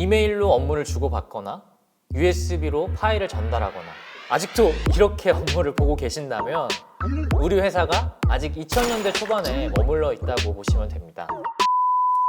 이메일로 업무를 주고받거나 USB로 파일을 전달하거나 아직도 이렇게 업무를 보고 계신다면 우리 회사가 아직 2000년대 초반에 머물러 있다고 보시면 됩니다.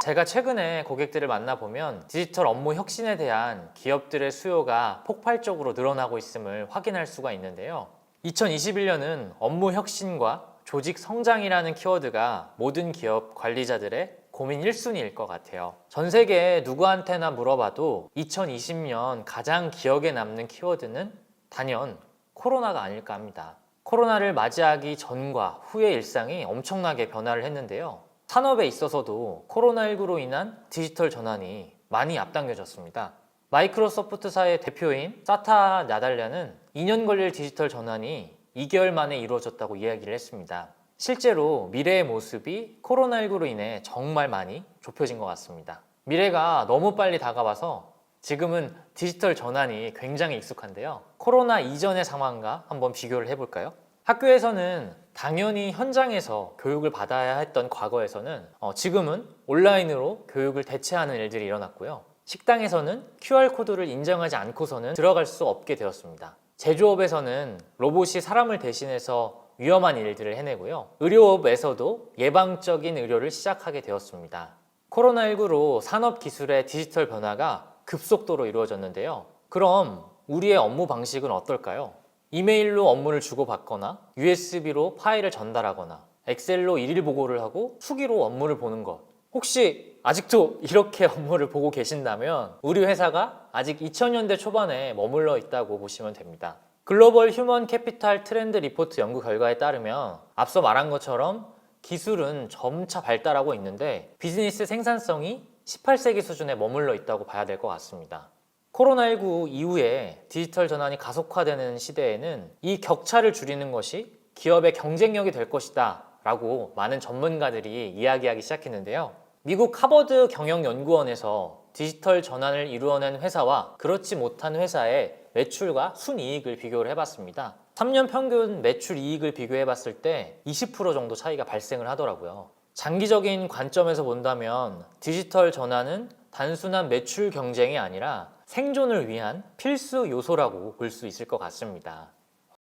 제가 최근에 고객들을 만나보면 디지털 업무 혁신에 대한 기업들의 수요가 폭발적으로 늘어나고 있음을 확인할 수가 있는데요. 2021년은 업무 혁신과 조직 성장이라는 키워드가 모든 기업 관리자들의 고민 1순위일 것 같아요. 전 세계 누구한테나 물어봐도 2020년 가장 기억에 남는 키워드는 단연 코로나가 아닐까 합니다. 코로나를 맞이하기 전과 후의 일상이 엄청나게 변화를 했는데요. 산업에 있어서도 코로나19로 인한 디지털 전환이 많이 앞당겨졌습니다. 마이크로소프트사의 대표인 사타 나달랴는 2년 걸릴 디지털 전환이 2개월 만에 이루어졌다고 이야기를 했습니다. 실제로 미래의 모습이 코로나19로 인해 정말 많이 좁혀진 것 같습니다. 미래가 너무 빨리 다가와서 지금은 디지털 전환이 굉장히 익숙한데요. 코로나 이전의 상황과 한번 비교를 해볼까요? 학교에서는 당연히 현장에서 교육을 받아야 했던 과거에서는 지금은 온라인으로 교육을 대체하는 일들이 일어났고요. 식당에서는 QR코드를 인정하지 않고서는 들어갈 수 없게 되었습니다. 제조업에서는 로봇이 사람을 대신해서 위험한 일들을 해내고요. 의료업에서도 예방적인 의료를 시작하게 되었습니다. 코로나19로 산업기술의 디지털 변화가 급속도로 이루어졌는데요. 그럼 우리의 업무 방식은 어떨까요? 이메일로 업무를 주고받거나 USB로 파일을 전달하거나 엑셀로 일일 보고를 하고 수기로 업무를 보는 것. 혹시 아직도 이렇게 업무를 보고 계신다면 우리 회사가 아직 2000년대 초반에 머물러 있다고 보시면 됩니다. 글로벌 휴먼 캐피탈 트렌드 리포트 연구 결과에 따르면 앞서 말한 것처럼 기술은 점차 발달하고 있는데 비즈니스 생산성이 18세기 수준에 머물러 있다고 봐야 될 것 같습니다. 코로나19 이후에 디지털 전환이 가속화되는 시대에는 이 격차를 줄이는 것이 기업의 경쟁력이 될 것이다 라고 많은 전문가들이 이야기하기 시작했는데요. 미국 하버드 경영연구원에서 디지털 전환을 이루어낸 회사와 그렇지 못한 회사의 매출과 순이익을 비교를 해봤습니다. 3년 평균 매출 이익을 비교해봤을 때 20% 정도 차이가 발생을 하더라고요. 장기적인 관점에서 본다면 디지털 전환은 단순한 매출 경쟁이 아니라 생존을 위한 필수 요소라고 볼 수 있을 것 같습니다.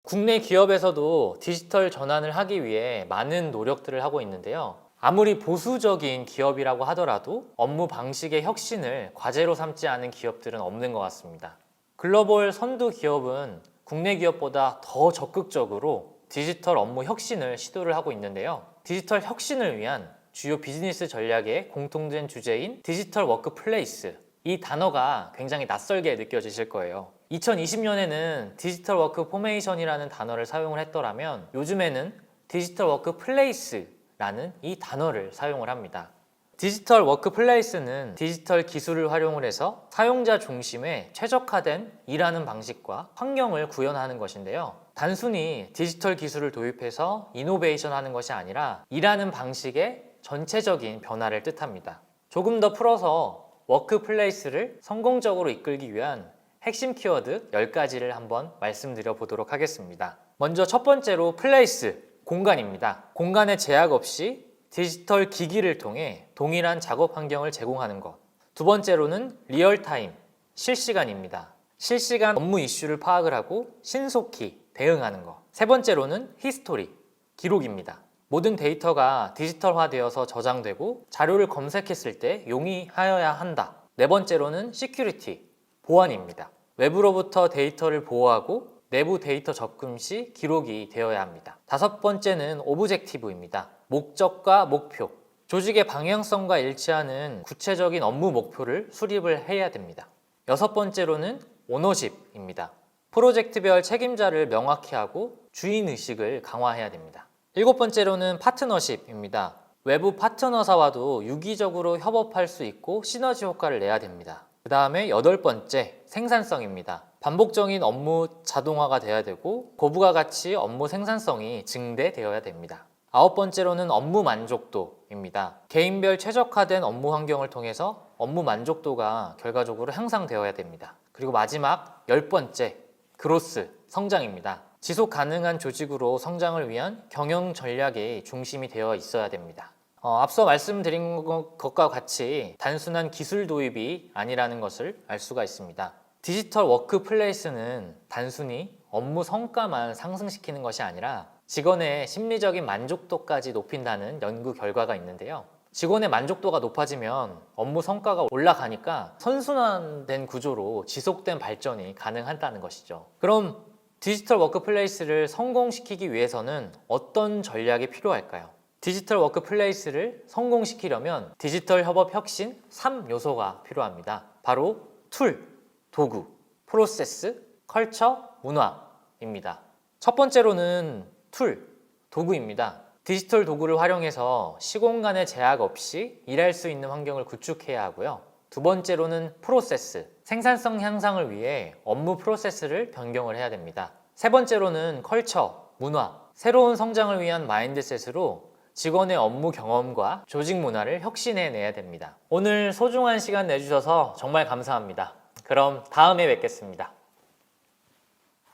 국내 기업에서도 디지털 전환을 하기 위해 많은 노력들을 하고 있는데요. 아무리 보수적인 기업이라고 하더라도 업무 방식의 혁신을 과제로 삼지 않은 기업들은 없는 것 같습니다. 글로벌 선두 기업은 국내 기업보다 더 적극적으로 디지털 업무 혁신을 시도를 하고 있는데요. 디지털 혁신을 위한 주요 비즈니스 전략의 공통된 주제인 디지털 워크플레이스, 이 단어가 굉장히 낯설게 느껴지실 거예요. 2020년에는 디지털 워크 포메이션이라는 단어를 사용을 했더라면 요즘에는 디지털 워크플레이스라는 이 단어를 사용을 합니다. 디지털 워크플레이스는 디지털 기술을 활용을 해서 사용자 중심의 최적화된 일하는 방식과 환경을 구현하는 것인데요. 단순히 디지털 기술을 도입해서 이노베이션 하는 것이 아니라 일하는 방식의 전체적인 변화를 뜻합니다. 조금 더 풀어서 워크플레이스를 성공적으로 이끌기 위한 핵심 키워드 10가지를 한번 말씀드려 보도록 하겠습니다. 먼저 첫 번째로 플레이스, 공간입니다. 공간에 제약 없이 디지털 기기를 통해 동일한 작업 환경을 제공하는 것. 두 번째로는 리얼타임, 실시간입니다. 실시간 업무 이슈를 파악을 하고 신속히 대응하는 것. 세 번째로는 히스토리, 기록입니다. 모든 데이터가 디지털화되어서 저장되고 자료를 검색했을 때 용이하여야 한다. 네 번째로는 시큐리티, 보안입니다. 외부로부터 데이터를 보호하고 내부 데이터 접근 시 기록이 되어야 합니다. 다섯 번째는 오브젝티브입니다. 목적과 목표, 조직의 방향성과 일치하는 구체적인 업무 목표를 수립을 해야 됩니다. 여섯 번째로는 오너십입니다. 프로젝트별 책임자를 명확히 하고 주인의식을 강화해야 됩니다. 일곱 번째로는 파트너십입니다. 외부 파트너사와도 유기적으로 협업할 수 있고 시너지 효과를 내야 됩니다. 그 다음에 여덟 번째, 생산성입니다. 반복적인 업무 자동화가 돼야 되고 고부가 가치 업무 생산성이 증대되어야 됩니다. 아홉 번째로는 업무 만족도입니다. 개인별 최적화된 업무 환경을 통해서 업무 만족도가 결과적으로 향상되어야 됩니다. 그리고 마지막 열 번째, 그로스, 성장입니다. 지속 가능한 조직으로 성장을 위한 경영 전략이 중심이 되어 있어야 됩니다. 앞서 말씀드린 것과 같이 단순한 기술 도입이 아니라는 것을 알 수가 있습니다. 디지털 워크플레이스는 단순히 업무 성과만 상승시키는 것이 아니라 직원의 심리적인 만족도까지 높인다는 연구 결과가 있는데요. 직원의 만족도가 높아지면 업무 성과가 올라가니까 선순환된 구조로 지속된 발전이 가능하다는 것이죠. 그럼 디지털 워크플레이스를 성공시키기 위해서는 어떤 전략이 필요할까요? 디지털 워크플레이스를 성공시키려면 디지털 협업 혁신 3요소가 필요합니다. 바로 툴, 도구, 프로세스, 컬처, 문화입니다. 첫 번째로는 툴, 도구입니다. 디지털 도구를 활용해서 시공간의 제약 없이 일할 수 있는 환경을 구축해야 하고요. 두 번째로는 프로세스, 생산성 향상을 위해 업무 프로세스를 변경을 해야 됩니다. 세 번째로는 컬처, 문화, 새로운 성장을 위한 마인드셋으로 직원의 업무 경험과 조직 문화를 혁신해내야 됩니다. 오늘 소중한 시간 내주셔서 정말 감사합니다. 그럼 다음에 뵙겠습니다.